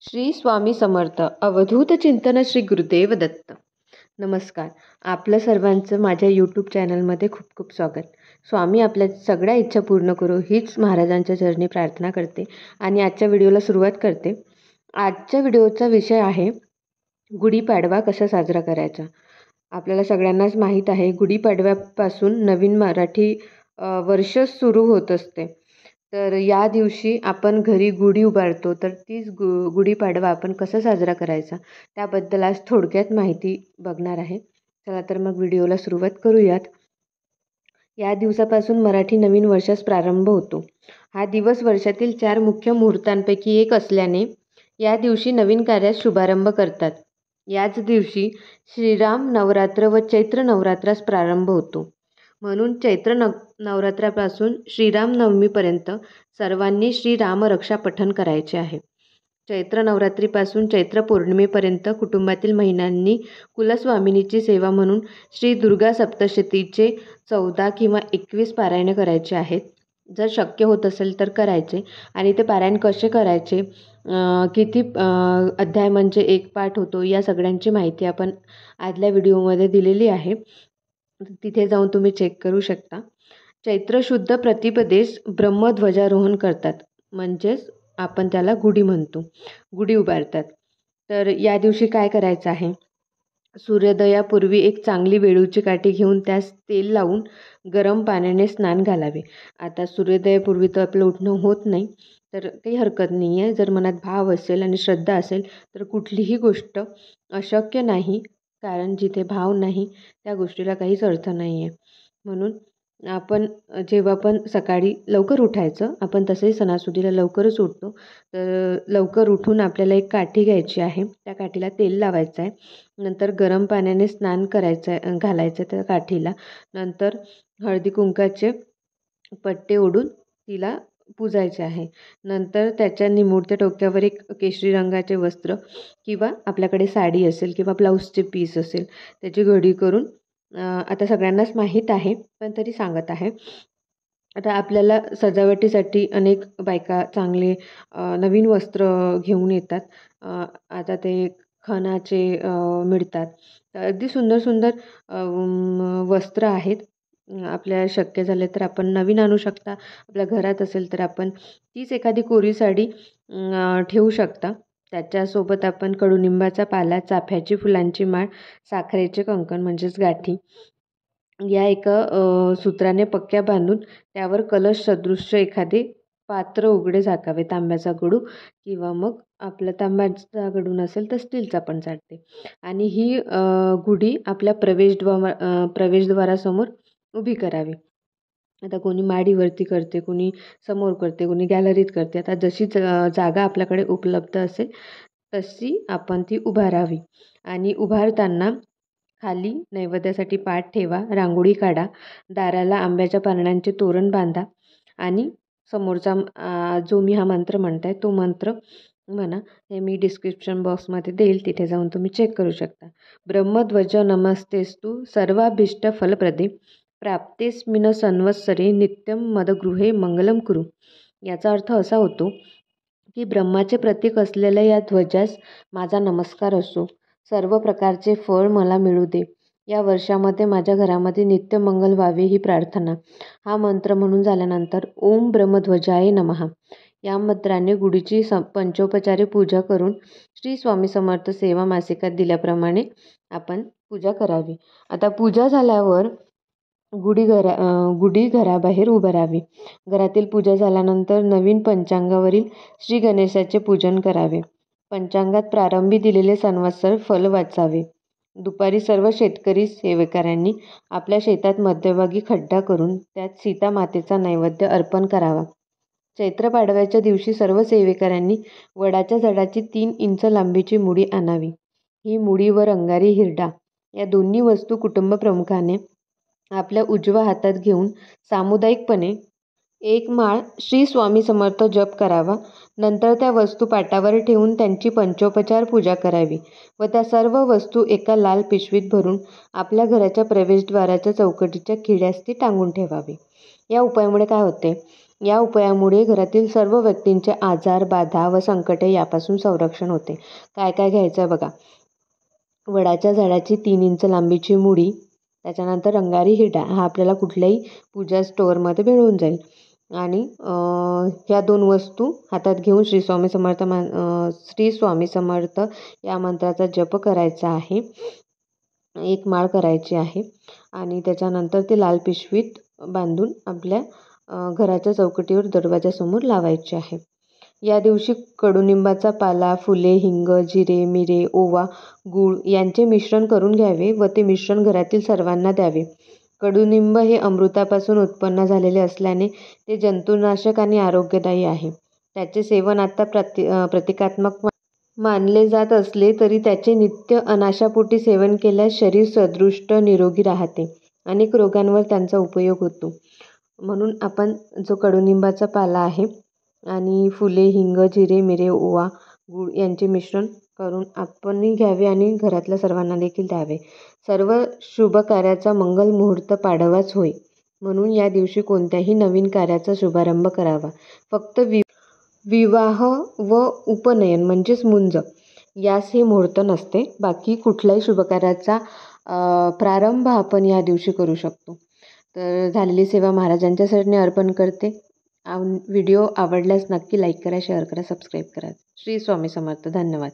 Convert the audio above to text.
श्री स्वामी समर्थ अवधूत चिंतन श्री गुरुदेव दत्त. नमस्कार. आपलं सर्वांचं माझ्या यूट्यूब चॅनलमध्ये खूप खूप स्वागत. स्वामी आपल्या सगळ्या इच्छा पूर्ण करो हीच महाराजांच्या चरणी प्रार्थना करते आणि आजच्या व्हिडिओला सुरुवात करते. आजच्या व्हिडिओचा विषय आहे गुढीपाडवा कसा साजरा करायचा. आपल्याला सगळ्यांनाच माहीत आहे गुढीपाडव्यापासून नवीन मराठी वर्ष सुरू होत असते. तर या दिवशी आपण घरी गुढी उभारतो, तर तीच गुढीपाडवा आपण कसा साजरा करायचा त्याबद्दल आज थोडक्यात माहिती बघणार आहे. चला तर मग व्हिडिओला सुरुवात करूयात. या दिवसापासून मराठी नवीन वर्षास प्रारंभ होतो. हा दिवस वर्षातील 4 मुख्य मुहूर्तांपैकी एक असल्याने या दिवशी नवीन कार्यास शुभारंभ करतात. याच दिवशी श्रीराम नवरात्र व चैत्र नवरात्रास प्रारंभ होतो. म्हणून चैत्र नवरात्रापासून श्रीराम नवमीपर्यंत सर्वांनी श्रीरामरक्षा पठण करायचे आहे. चैत्र नवरात्रीपासून चैत्र पौर्णिमेपर्यंत कुटुंबातील महिलांनी कुलस्वामिनीची सेवा म्हणून श्री दुर्गा सप्तशतीचे 14 किंवा 21 पारायणे करायचे आहेत. जर शक्य होत असेल तर करायचे. आणि ते पारायण कसे करायचे, किती अध्याय म्हणजे एक पाठ होतो, या सगळ्यांची माहिती आपण आदल्या व्हिडिओमध्ये दिलेली आहे. तिथे जाऊन तुम्ही चेक करू शकता. चैत्र शुद्ध प्रतिपदेस ब्रह्मध्वजारोहण करतात, म्हणजेच आपण त्याला गुढी म्हणतो, गुढी उभारतात. तर या दिवशी काय करायचं आहे, सूर्योदयापूर्वी एक चांगली वेळूची काठी घेऊन त्यास तेल लावून गरम पाण्याने स्नान घालावे. आता सूर्योदयापूर्वी तर आपलं उठणं होत नाही, तर काही हरकत नाही आहे. जर मनात भाव असेल आणि श्रद्धा असेल तर कुठलीही गोष्ट अशक्य नाही, कारण जिथे भाव नाही त्या गोष्टीला काहीच अर्थ नाही आहे. म्हणून आपण जेव्हा पण सकाळी लवकर उठायचं, आपण तसंही सणासुदीला लवकरच उठतो, तर लवकर उठून आपल्याला एक काठी घ्यायची आहे. त्या काठीला तेल लावायचं आहे. नंतर गरम पाण्याने स्नान करायचं आहे, घालायचं त्या काठीला. नंतर हळदी कुंकाचे पट्टे ओढून तिला पुजायचे आहे. नंतर त्याच्या निमुळत्या डोक्यावर एक केशरी रंगाचे वस्त्र किंवा आपल्याकडे साडी असेल किंवा ब्लाऊजचे पीस असेल त्याची घडी करून, आता सगळ्यांनाच माहीत आहे पण तरी सांगत आहे. आता आपल्याला सजावटीसाठी अनेक बायका चांगले नवीन वस्त्र घेऊन येतात. आता ते खणाचे मिळतात. तर अगदी सुंदर सुंदर वस्त्र आहेत. आपल्याला शक्य झाले तर आपण नवीन आणू शकता. आपल्या घरात असेल तर आपण तीच एखादी कोरी साडी ठेवू शकता. त्याच्यासोबत आपण कडुनिंबाचा पाला, चाफ्याची फुलांची माळ, साखरेचे कंकण म्हणजेच गाठी या एका सूत्राने पक्क्या बांधून त्यावर कलश सदृश्य एखादे पात्र उघडे झाकावे. तांब्याचा गडू किंवा मग आपला तांब्याचा गडू नसेल तर स्टीलचा पण चालते. आणि ही गुढी आपल्या प्रवेशद्वारासमोर उभी करावी. आता कोणी माडीवरती करते, कोणी समोर करते, कोणी गॅलरीत करते. आता जशी जागा आपल्याकडे उपलब्ध असेल तशी आपण ती उभारावी. आणि उभारताना खाली नैवेद्यासाठी पाट ठेवा, रांगोळी काढा, दाराला आंब्याच्या पानांचे तोरण बांधा आणि समोरचा जो मी हा मंत्र म्हणताय तो मंत्र म्हणा. हे मी डिस्क्रिप्शन बॉक्समध्ये देईल, तिथे जाऊन तुम्ही चेक करू शकता. ब्रह्मध्वज नमस्तेस्तु सर्वाभीष्ट फलप्रदे प्राप्तेस्मिन संवत्सरे नित्यम मदगृहे मंगलम कुरु. याचा अर्थ असा होतो की ब्रह्माचे प्रतीक असलेल्या या ध्वजास माझा नमस्कार असो. सर्व प्रकारचे फळ मला मिळू दे. या वर्षामध्ये माझ्या घरामध्ये नित्य मंगल व्हावे ही प्रार्थना. हा मंत्र म्हणून झाल्यानंतर ओम ब्रह्मध्वजाय नमः या मंत्राने गुढीची पंचोपचारे पूजा करून श्री स्वामी समर्थ सेवा मासिकात दिल्याप्रमाणे आपण पूजा करावी. आता पूजा झाल्यावर गुढी घराबाहेर उभारावी. घरातील पूजा झाल्यानंतर नवीन पंचांगावरील श्री गणेशाचे पूजन करावे. पंचांगात प्रारंभी दिलेले संवत्सर फल वाचावे. दुपारी सर्व शेतकरी सेवेकऱ्यांनी आपल्या शेतात मध्यभागी खड्डा करून त्यात सीता मातेचा नैवेद्य अर्पण करावा. चैत्र पाडव्याच्या दिवशी सर्व सेवेकऱ्यांनी वडाच्या झाडाची 3 इंच लांबीची मुडी आणावी. ही मुडी व अंगारी हिरडा या दोन्ही वस्तू कुटुंब प्रमुखाने आपल्या उजव्या हातात घेऊन सामुदायिकपणे एक माळ श्री स्वामी समर्थ जप करावा. नंतर त्या वस्तू पाटावर ठेवून त्यांची पंचोपचार पूजा करावी व त्या सर्व वस्तू एका लाल पिशवीत भरून आपल्या घराच्या प्रवेशद्वाराच्या चौकटीच्या खिळ्यास ती टांगून ठेवावी. या उपायामुळे काय होते, या उपायामुळे घरातील सर्व व्यक्तींचे आजार, बाधा व संकटे यापासून संरक्षण होते. काय काय घ्यायचं आहे बघा. वडाच्या झाडाची 3 इंच लांबीची मुडी, त्याच्यानंतर रंगारी हिरडा, हा आपल्याला कुठल्याही पूजा स्टोअरमध्ये मिळून जाईल. आणि ह्या 2 वस्तू हातात घेऊन श्री स्वामी समर्थ या मंत्राचा जप करायचा आहे. 1 माळ करायची आहे आणि त्याच्यानंतर ते लाल पिशवीत बांधून आपल्या घराच्या चौकटीवर दरवाजासमोर लावायचे आहे. या दिवशी कडुनिंबाचा पाला, फुले, हिंग, जिरे, मिरे, ओवा, गूळ यांचे मिश्रण करून घ्यावे व ते मिश्रण घरातील सर्वांना द्यावे. कडुनिंब हे अमृतापासून उत्पन्न झालेले असल्याने ते जंतुनाशक आणि आरोग्यदायी आहे. त्याचे सेवन आता प्रतिकात्मक मानले जात असले तरी त्याचे नित्य अनाशापोटी सेवन केल्यास शरीर सदृष्ट निरोगी राहते. अनेक रोगांवर त्यांचा उपयोग होतो. म्हणून आपण जो कडुनिंबाचा पाला आहे आणि फुले, हिंग, जिरे, मिरे, ओवा, गूळ यांचे मिश्रण करून आपणही घ्यावे आणि घरातल्या सर्वांना देखील द्यावे. सर्व शुभ कार्याचा मंगल मुहूर्त पाडवाच होय. म्हणून या दिवशी कोणत्याही नवीन कार्याचा शुभारंभ करावा. फक्त विवाह व उपनयन म्हणजेच मुंज यास हे मुहूर्त नसते. बाकी कुठल्याही शुभकार्याचा प्रारंभ आपण या दिवशी करू शकतो. तर झालेली सेवा महाराजांच्या चरणी अर्पण करते. व्हिडिओ आवडल्यास नक्की लाईक करा, शेअर करा, सबस्क्राईब करा. श्री स्वामी समर्थ. धन्यवाद.